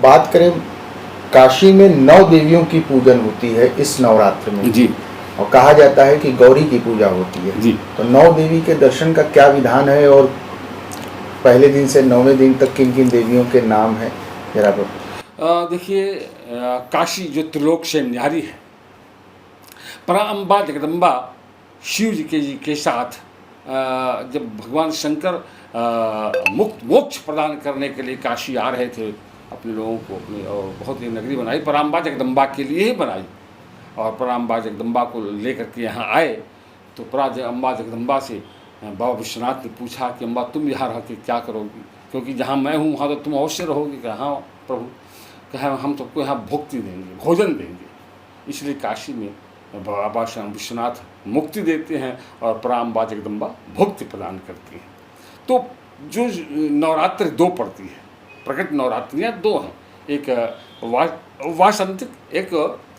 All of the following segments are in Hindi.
बात करें, काशी में 9 देवियों की पूजन होती है इस नवरात्र में जी और कहा जाता है कि गौरी की पूजा होती है जी। तो 9 देवी के दर्शन का क्या विधान है और पहले दिन से 9वें दिन तक किन किन देवियों के नाम हैं जरा देखिए, काशी जो त्रिलोक से न्यारी है, पराअंबा जगदम्बा शिव जी के साथ जब भगवान शंकर मोक्ष प्रदान करने के लिए काशी आ रहे थे अपने लोगों को, अपने और बहुत ही नगरी बनाई, पराअंबा जगदम्बा के लिए ही बनाई। और पराअंबा जगदम्बा को लेकर के यहाँ आए तो अम्बा जगदम्बा से बाबा विश्वनाथ ने पूछा कि अम्बा तुम यहाँ रह के क्या करोगी, क्योंकि जहाँ मैं हूँ वहाँ तो तुम अवश्य रहोगी। कहा हाँ प्रभु, कहा हम सबको यहाँ भुक्ति देंगे, भोजन देंगे। इसलिए काशी में बाबा विश्वनाथ मुक्ति देते हैं और पराअंबा जगदम्बा भुक्ति प्रदान करती हैं। तो जो नवरात्रि 2 पड़ती है, प्रकट नवरात्रियाँ 2 हैं, एक वासंतिक, एक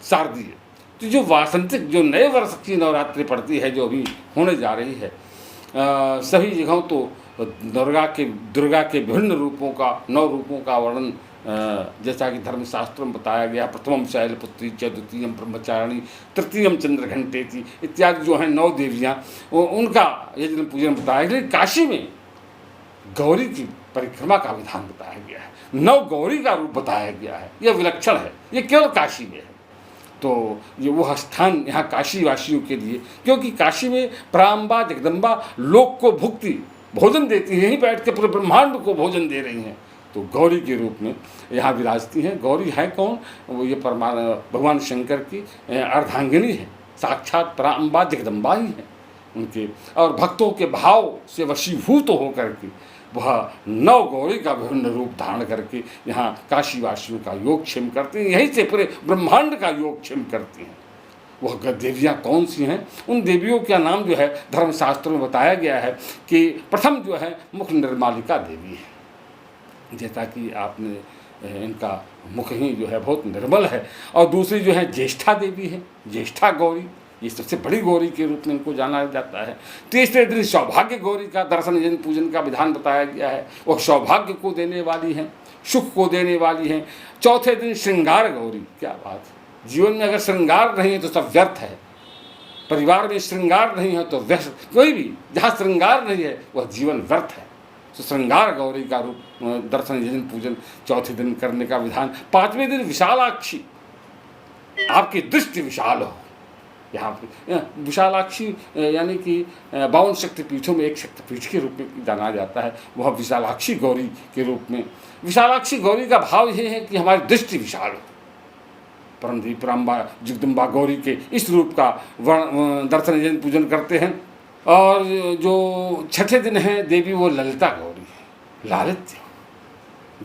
शारदीय। तो जो वासंतिक, जो नए वर्ष की नवरात्रि पड़ती है, जो अभी होने जा रही है, सभी जगहों तो दुर्गा के विभिन्न रूपों का, 9 रूपों का वर्णन जैसा कि धर्मशास्त्रों में बताया गया, प्रथमम शैलपुत्री च, द्वितीयम ब्रह्मचारिणी, तृतीयम चंद्रघंटेति इत्यादि जो हैं 9 देवियाँ, उनका यज्ञ पूजन बताया गया। काशी में गौरी की परिक्रमा का विधान बताया गया है, 9 गौरी का रूप बताया गया है। यह विलक्षण है, ये केवल काशी में है। तो ये वह स्थान यहाँ काशी वासियों के लिए, क्योंकि काशी में पराअंबा जगदम्बा लोक को भुक्ति, भोजन देती हैं, यहीं बैठ के पूरे ब्रह्मांड को भोजन दे रही हैं। तो गौरी के रूप में यहाँ विराजती हैं। गौरी है कौन? वो ये भगवान शंकर की अर्धांगिनी है, साक्षात पराअंबा जगदम्बा ही है उनके। और भक्तों के भाव से वशीभूत होकर के वह 9 गौरी का विभिन्न रूप धारण करके यहाँ काशीवासियों का योगक्षेम करती हैं, यहीं से पूरे ब्रह्मांड का योगक्षेम करती हैं। वह देवियाँ कौन सी हैं? उन देवियों का नाम जो है धर्मशास्त्रों में बताया गया है कि प्रथम जो है मुख निर्मालिका देवी है। जैसा कि आपने इनका मुख ही जो है बहुत निर्मल है। और दूसरी जो है ज्येष्ठा देवी है, ज्येष्ठा गौरी, ये सबसे बड़ी गौरी के रूप में इनको जाना जाता है। तीसरे दिन सौभाग्य गौरी का दर्शन यज्ञ पूजन का विधान बताया गया है, वह सौभाग्य को देने वाली हैं, सुख को देने वाली हैं। चौथे दिन श्रृंगार गौरी, क्या बात है, जीवन में अगर श्रृंगार नहीं है तो सब व्यर्थ है। परिवार में श्रृंगार नहीं है तो व्यर्थ, कोई भी जहाँ श्रृंगार नहीं है वह जीवन व्यर्थ है। तो श्रृंगार गौरी का रूप दर्शन यज्ञ पूजन चौथे दिन करने का विधान। 5वें दिन विशालाक्षी, आपकी दृष्टि विशाल हो। यहाँ पे विशालाक्षी यानी कि 52 शक्तिपीठों में एक शक्तिपीठ के रूप में जाना जाता है, वह विशालाक्षी गौरी के रूप में। विशालाक्षी गौरी का भाव यह है कि हमारी दृष्टि विशाल हो। परमदेवी पराअंबा जगदम्बा गौरी के इस रूप का दर्शन यज्ञ पूजन करते हैं। और जो छठे दिन है देवी, वो ललिता गौरी है, लालित्य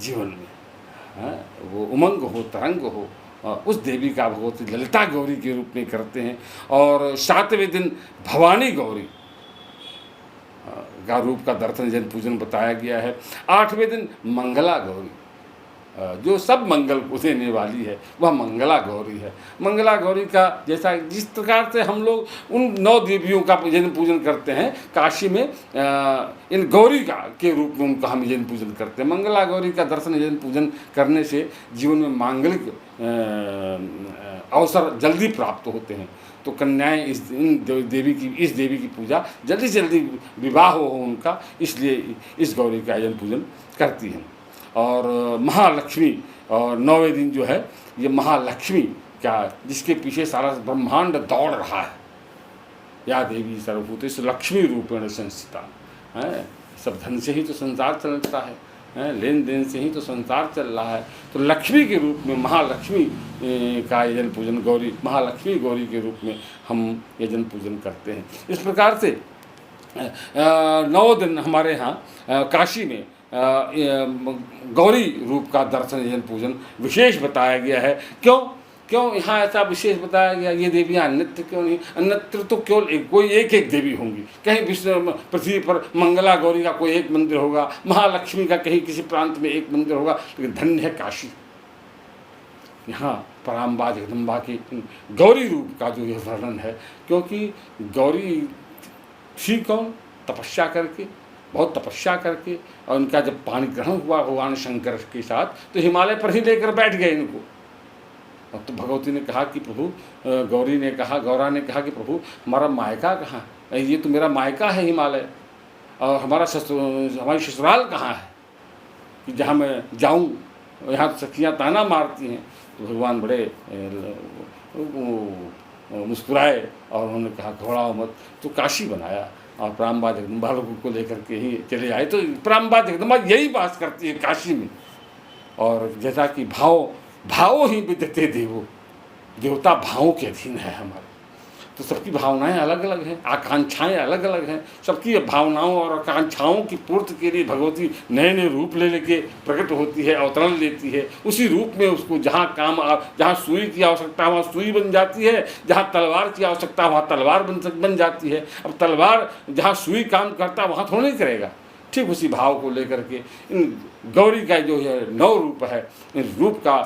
जीवन में, वो उमंग हो, तरंग हो, उस देवी का भगवती ललिता गौरी के रूप में करते हैं। और 7वें दिन भवानी गौरी का रूप का दर्शन यज्ञ पूजन बताया गया है। 8वें दिन मंगला गौरी, जो सब मंगल को देने वाली है, वह मंगला गौरी है। मंगला गौरी का जैसा जिस प्रकार से हम लोग उन 9 देवियों का यज्ञ पूजन करते हैं, काशी में इन गौरी का के रूप में उनका हम यज्ञ पूजन करते हैं। मंगला गौरी का दर्शन यज्ञ पूजन करने से जीवन में मांगलिक अवसर जल्दी प्राप्त होते हैं। तो कन्याएं इस देवी की पूजा जल्दी से जल्दी विवाह हो उनका, इसलिए इस गौरी का यज्ञ पूजन करती हैं। और महालक्ष्मी, और 9वें दिन जो है ये महालक्ष्मी क्या, जिसके पीछे सारा ब्रह्मांड दौड़ रहा है, या देवी सर्वभूतेषु लक्ष्मी रूपेण संस्थिता है। सब धन से ही तो संसार चलता है, लेन देन से ही तो संसार चल रहा है। तो लक्ष्मी के रूप में महालक्ष्मी का यज्ञ पूजन, गौरी महालक्ष्मी गौरी के रूप में हम यज्ञ पूजन करते हैं। इस प्रकार से 9 दिन हमारे यहाँ काशी में गौरी रूप का दर्शन यज्ञ पूजन विशेष बताया गया है। क्यों यहाँ ऐसा विशेष बताया गया? ये देवियाँ अन्यत्र क्यों नहीं? अन्यत्र तो केवल कोई एक देवी होंगी, कहीं विश्व पृथ्वी पर मंगला गौरी का कोई एक मंदिर होगा, महालक्ष्मी का कहीं किसी प्रांत में एक मंदिर होगा, लेकिन धन्य है काशी। यहाँ पराअंबा जगदम्बा की गौरी रूप का जो यह वर्णन है, क्योंकि गौरी थी कौन? तपस्या करके बहुत तपस्या करके, और इनका जब पाणी ग्रहण हुआ भगवान शंकर के साथ, तो हिमालय पर ही लेकर बैठ गए इनको। और तो भगवती ने कहा कि प्रभु, गौरा ने कहा कि प्रभु हमारा मायका कहाँ है? ये तो मेरा मायका है हिमालय, और हमारी ससुराल कहाँ है कि जहाँ मैं जाऊँ? यहाँ सखियाँ ताना मारती हैं। तो भगवान बड़े मुस्कुराए और उन्होंने कहा घबराओ मत। तो काशी बनाया और प्राम्बा जगदम्बा लोगों को लेकर के ही चले आए। तो प्राम्बा जगदम्बा यही बात करती है काशी में। और जैसा कि भावो ही विद्यते देवो, देवता भावों के अधीन है हमारे। तो सबकी भावनाएं अलग अलग हैं, आकांक्षाएं अलग अलग हैं। सबकी भावनाओं और आकांक्षाओं की पूर्ति के लिए भगवती नए नए रूप ले लेके प्रकट होती है, अवतरण लेती है। उसी रूप में उसको जहाँ सुई की आवश्यकता वहाँ सुई बन जाती है, जहाँ तलवार की आवश्यकता वहाँ तलवार बन जाती है। अब तलवार जहाँ सुई काम करता वहाँ थोड़ा नहीं करेगा। ठीक उसी भाव को लेकर के इन गौरी का जो है 9 रूप है, इन रूप का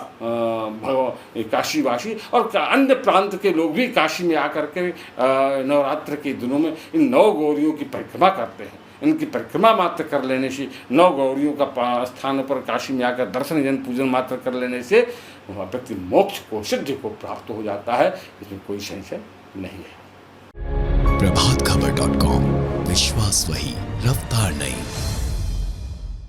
काशीवासी और अन्य प्रांत के लोग भी काशी में आकर के नवरात्र के दिनों में इन 9 गौरियों की परिक्रमा करते हैं। इनकी परिक्रमा मात्र कर लेने से, 9 गौरियों का स्थान पर काशी में आकर दर्शन जन पूजन मात्र कर लेने से व्यक्ति मोक्ष को, सिद्धि को प्राप्त हो जाता है। इसमें कोई संशय नहीं है। प्रभातखबर.com, विश्वास वही, रफ्तार नहीं।